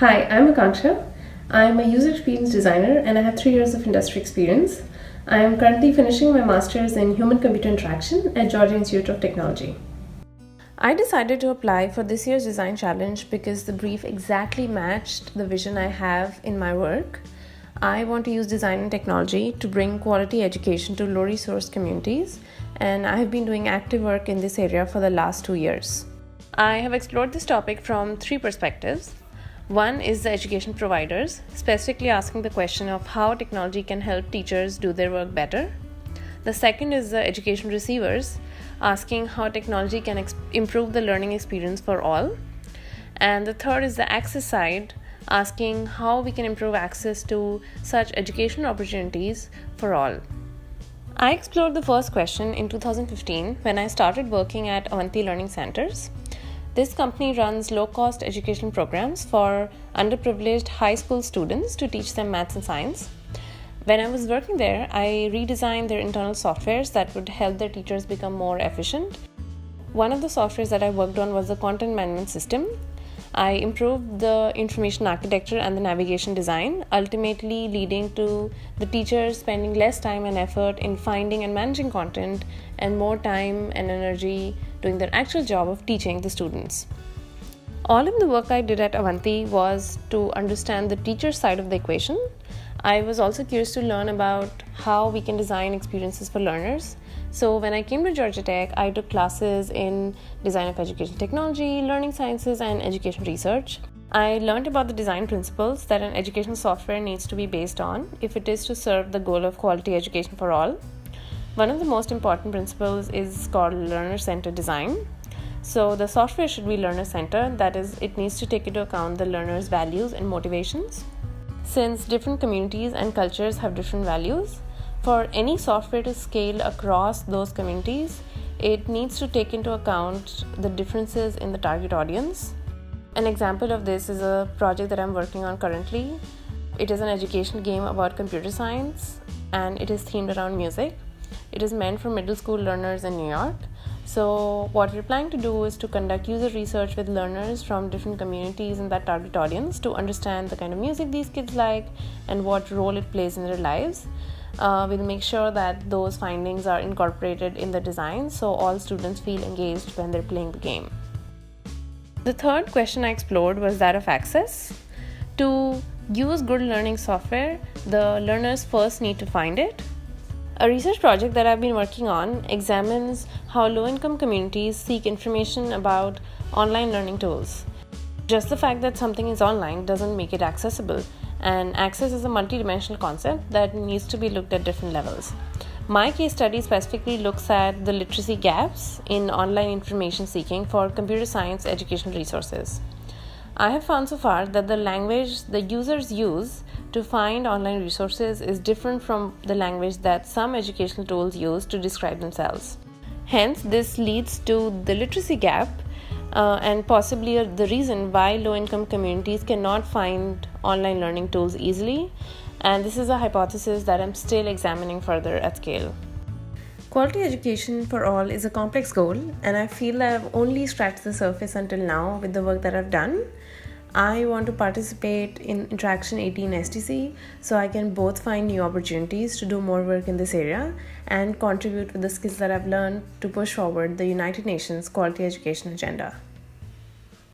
Hi, I'm Akanksha. I'm a user experience designer and I have 3 years of industry experience. I am currently finishing my master's in human-computer interaction at Georgia Institute of Technology. I decided to apply for this year's design challenge because the brief exactly matched the vision I have in my work. I want to use design and technology to bring quality education to low-resource communities, and I have been doing active work in this area for the last 2 years. I have explored this topic from 3 perspectives. One is the education providers, specifically asking the question of how technology can help teachers do their work better. The second is the education receivers, asking how technology can improve the learning experience for all. And the third is the access side, asking how we can improve access to such educational opportunities for all. I explored the first question in 2015 when I started working at Avanti Learning Centers. This company runs low-cost education programs for underprivileged high school students to teach them maths and science. When I was working there, I redesigned their internal softwares that would help their teachers become more efficient. One of the softwares that I worked on was the content management system. I improved the information architecture and the navigation design, ultimately leading to the teachers spending less time and effort in finding and managing content and more time and energy doing their actual job of teaching the students. All of the work I did at Avanti was to understand the teacher side of the equation. I was also curious to learn about how we can design experiences for learners. So when I came to Georgia Tech, I took classes in design of education technology, learning sciences, and education research. I learned about the design principles that an educational software needs to be based on if it is to serve the goal of quality education for all. One of the most important principles is called learner-centered design. So the software should be learner-centered, that is, it needs to take into account the learner's values and motivations. Since different communities and cultures have different values, for any software to scale across those communities, it needs to take into account the differences in the target audience. An example of this is a project that I'm working on currently. It is an educational game about computer science and it is themed around music. It is meant for middle school learners in New York. So what we're planning to do is to conduct user research with learners from different communities in that target audience to understand the kind of music these kids like and what role it plays in their lives. We'll make sure that those findings are incorporated in the design so all students feel engaged when they're playing the game. The third question I explored was that of access. To use good learning software, the learners first need to find it. A research project that I've been working on examines how low-income communities seek information about online learning tools. Just the fact that something is online doesn't make it accessible, and access is a multidimensional concept that needs to be looked at different levels. My case study specifically looks at the literacy gaps in online information seeking for computer science educational resources. I have found so far that the language the users use to find online resources is different from the language that some educational tools use to describe themselves. Hence, this leads to the literacy gap and possibly the reason why low-income communities cannot find online learning tools easily. And this is a hypothesis that I'm still examining further at scale. Quality education for all is a complex goal, and I feel that I've only scratched the surface until now with the work that I've done. I want to participate in Interaction'18 SDC so I can both find new opportunities to do more work in this area and contribute with the skills that I've learned to push forward the United Nations quality education agenda.